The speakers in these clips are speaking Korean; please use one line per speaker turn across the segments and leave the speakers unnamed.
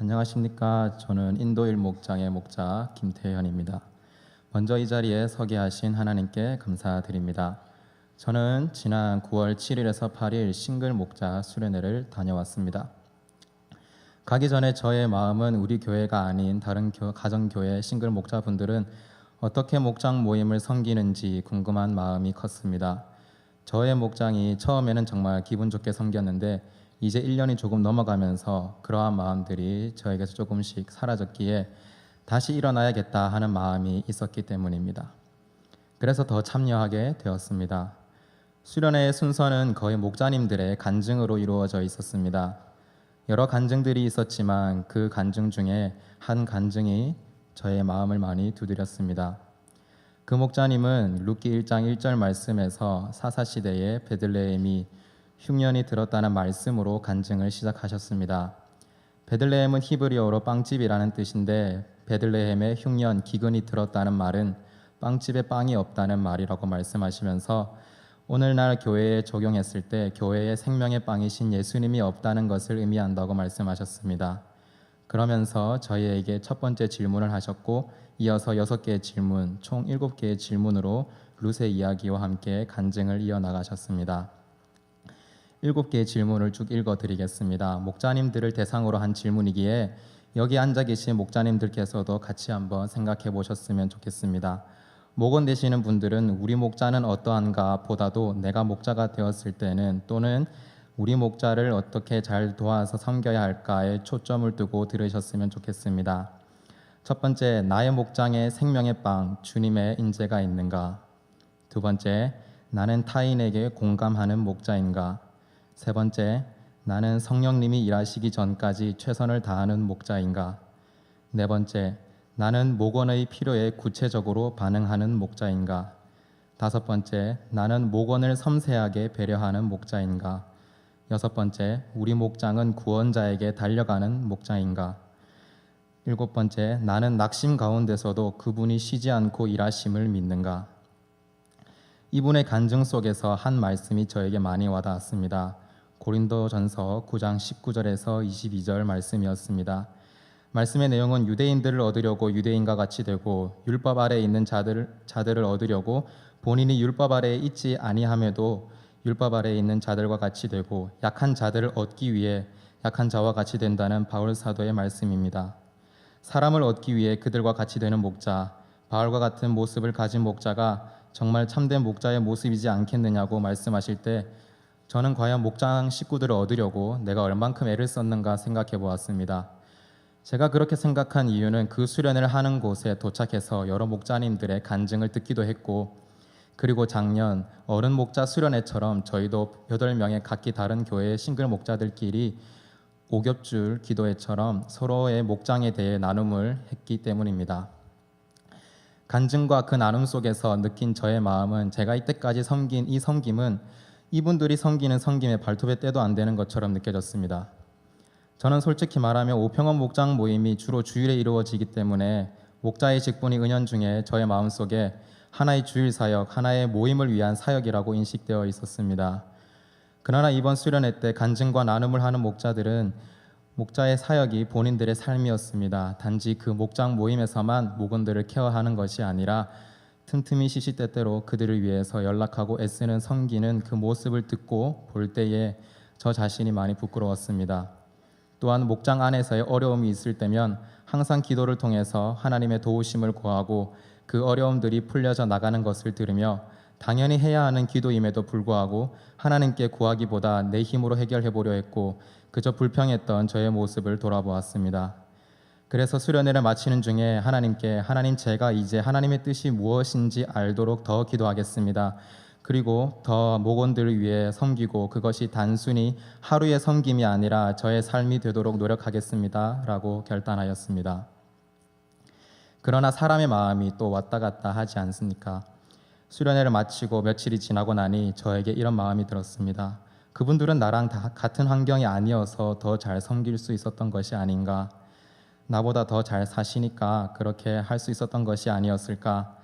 안녕하십니까. 저는 인도 일목장의 목자 김태현입니다. 먼저 이 자리에 서게 하신 하나님께 감사드립니다. 저는 지난 9월 7일에서 8일 싱글 목자 수련회를 다녀왔습니다. 가기 전에 저의 마음은 우리 교회가 아닌 다른 가정교회 싱글 목자분들은 어떻게 목장 모임을 섬기는지 궁금한 마음이 컸습니다. 저의 목장이 처음에는 정말 기분 좋게 섬겼는데 이제 1년이 조금 넘어가면서 그러한 마음들이 저에게서 조금씩 사라졌기에 다시 일어나야겠다 하는 마음이 있었기 때문입니다. 그래서 더 참여하게 되었습니다. 수련회의 순서는 거의 목자님들의 간증으로 이루어져 있었습니다. 여러 간증들이 있었지만 그 간증 중에 한 간증이 저의 마음을 많이 두드렸습니다. 그 목자님은 룻기 1장 1절 말씀에서 사사시대에 베들레헴이 흉년이 들었다는 말씀으로 간증을 시작하셨습니다. 베들레헴은 히브리어로 빵집이라는 뜻인데 베들레헴에 흉년, 기근이 들었다는 말은 빵집에 빵이 없다는 말이라고 말씀하시면서 오늘날 교회에 적용했을 때 교회의 생명의 빵이신 예수님이 없다는 것을 의미한다고 말씀하셨습니다. 그러면서 저희에게 첫 번째 질문을 하셨고 이어서 6개의 질문, 총 7개의 질문으로 룻의 이야기와 함께 간증을 이어나가셨습니다. 7개의 질문을 쭉 읽어드리겠습니다. 목자님들을 대상으로 한 질문이기에 여기 앉아 계신 목자님들께서도 같이 한번 생각해 보셨으면 좋겠습니다. 목원 되시는 분들은 우리 목자는 어떠한가 보다도 내가 목자가 되었을 때는 또는 우리 목자를 어떻게 잘 도와서 섬겨야 할까에 초점을 두고 들으셨으면 좋겠습니다. 첫 번째, 나의 목장에 생명의 빵, 주님의 인재가 있는가? 두 번째, 나는 타인에게 공감하는 목자인가? 세 번째, 나는 성령님이 일하시기 전까지 최선을 다하는 목자인가? 네 번째, 나는 목원의 필요에 구체적으로 반응하는 목자인가? 다섯 번째, 나는 목원을 섬세하게 배려하는 목자인가? 여섯 번째, 우리 목장은 구원자에게 달려가는 목자인가? 일곱 번째, 나는 낙심 가운데서도 그분이 쉬지 않고 일하심을 믿는가? 이분의 간증 속에서 한 말씀이 저에게 많이 와닿았습니다. 고린도전서 9장 19절에서 22절 말씀이었습니다. 말씀의 내용은 유대인들을 얻으려고 유대인과 같이 되고 율법 아래에 있는 자들을 얻으려고 본인이 율법 아래에 있지 아니함에도 율법 아래에 있는 자들과 같이 되고 약한 자들을 얻기 위해 약한 자와 같이 된다는 바울 사도의 말씀입니다. 사람을 얻기 위해 그들과 같이 되는 목자, 바울과 같은 모습을 가진 목자가 정말 참된 목자의 모습이지 않겠느냐고 말씀하실 때 저는 과연 목장 식구들을 얻으려고 내가 얼만큼 애를 썼는가 생각해 보았습니다. 제가 그렇게 생각한 이유는 그 수련을 하는 곳에 도착해서 여러 목자님들의 간증을 듣기도 했고 그리고 작년 어른 목자 수련회처럼 저희도 8명의 각기 다른 교회의 싱글 목자들끼리 오겹줄 기도회처럼 서로의 목장에 대해 나눔을 했기 때문입니다. 간증과 그 나눔 속에서 느낀 저의 마음은 제가 이때까지 섬긴 이 섬김은 이분들이 섬기는 섬김의 발톱의 때도 안 되는 것처럼 느껴졌습니다. 저는 솔직히 말하면 오평원 목장 모임이 주로 주일에 이루어지기 때문에 목자의 직분이 은연중에 저의 마음속에 하나의 주일 사역, 하나의 모임을 위한 사역이라고 인식되어 있었습니다. 그러나 이번 수련회 때 간증과 나눔을 하는 목자들은 목자의 사역이 본인들의 삶이었습니다. 단지 그 목장 모임에서만 목원들을 케어하는 것이 아니라 틈틈이 시시때때로 그들을 위해서 연락하고 애쓰는 섬기는 그 모습을 듣고 볼 때에 저 자신이 많이 부끄러웠습니다. 또한 목장 안에서의 어려움이 있을 때면 항상 기도를 통해서 하나님의 도우심을 구하고 그 어려움들이 풀려져 나가는 것을 들으며 당연히 해야 하는 기도임에도 불구하고 하나님께 구하기보다 내 힘으로 해결해 보려 했고 그저 불평했던 저의 모습을 돌아보았습니다. 그래서 수련회를 마치는 중에 하나님께 하나님 제가 이제 하나님의 뜻이 무엇인지 알도록 더 기도하겠습니다. 그리고 더 목원들을 위해 섬기고 그것이 단순히 하루의 섬김이 아니라 저의 삶이 되도록 노력하겠습니다. 라고 결단하였습니다. 그러나 사람의 마음이 또 왔다 갔다 하지 않습니까? 수련회를 마치고 며칠이 지나고 나니 저에게 이런 마음이 들었습니다. 그분들은 나랑 다 같은 환경이 아니어서 더 잘 섬길 수 있었던 것이 아닌가? 나보다 더 잘 사시니까 그렇게 할 수 있었던 것이 아니었을까?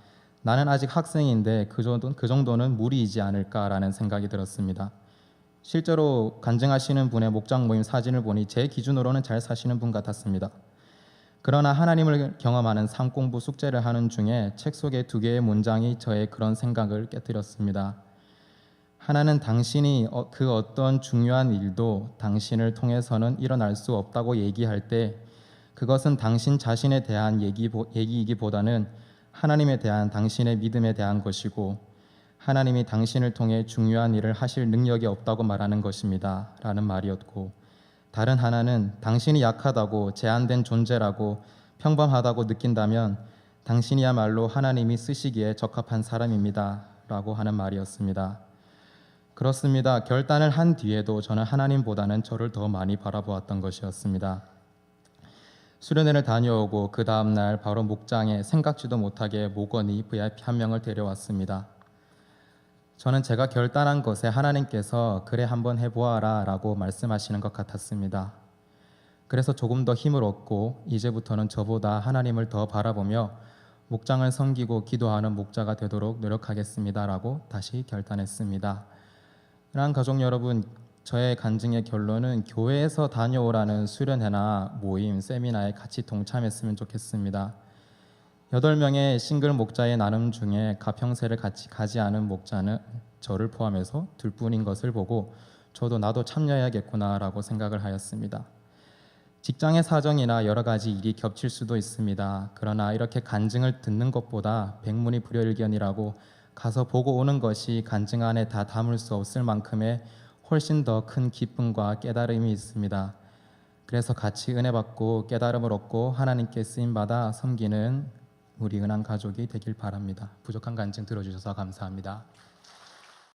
나는 아직 학생인데 그 정도는 무리이지 않을까라는 생각이 들었습니다. 실제로 간증하시는 분의 목장 모임 사진을 보니 제 기준으로는 잘 사시는 분 같았습니다. 그러나 하나님을 경험하는 삶 공부 숙제를 하는 중에 책 속의 2개의 문장이 저의 그런 생각을 깨뜨렸습니다. 하나는 당신이 그 어떤 중요한 일도 당신을 통해서는 일어날 수 없다고 얘기할 때 그것은 당신 자신에 대한 얘기이기보다는 하나님에 대한 당신의 믿음에 대한 것이고 하나님이 당신을 통해 중요한 일을 하실 능력이 없다고 말하는 것입니다. 라는 말이었고, 다른 하나는 당신이 약하다고 제한된 존재라고 평범하다고 느낀다면 당신이야말로 하나님이 쓰시기에 적합한 사람입니다. 라고 하는 말이었습니다. 그렇습니다. 결단을 한 뒤에도 저는 하나님보다는 저를 더 많이 바라보았던 것이었습니다. 수련회를 다녀오고 그 다음날 바로 목장에 생각지도 못하게 목원이 VIP 한 명을 데려왔습니다. 저는 제가 결단한 것에 하나님께서 그래 한번 해보아라 라고 말씀하시는 것 같았습니다. 그래서 조금 더 힘을 얻고 이제부터는 저보다 하나님을 더 바라보며 목장을 섬기고 기도하는 목자가 되도록 노력하겠습니다 라고 다시 결단했습니다. 사랑하는 가족 여러분, 저의 간증의 결론은 교회에서 다녀오라는 수련회나 모임, 세미나에 같이 동참했으면 좋겠습니다. 8명의 싱글 목자의 나눔 중에 가평세를 같이 가지 않은 목자는 저를 포함해서 2분인 것을 보고 나도 참여해야겠구나라고 생각을 하였습니다. 직장의 사정이나 여러 가지 일이 겹칠 수도 있습니다. 그러나 이렇게 간증을 듣는 것보다 백문이 불여일견이라고 가서 보고 오는 것이 간증 안에 다 담을 수 없을 만큼의 훨씬 더 큰 기쁨과 깨달음이 있습니다. 그래서 같이 은혜 받고 깨달음을 얻고 하나님께 쓰임받아 섬기는 우리 은한 가족이 되길 바랍니다. 부족한 간증 들어주셔서 감사합니다.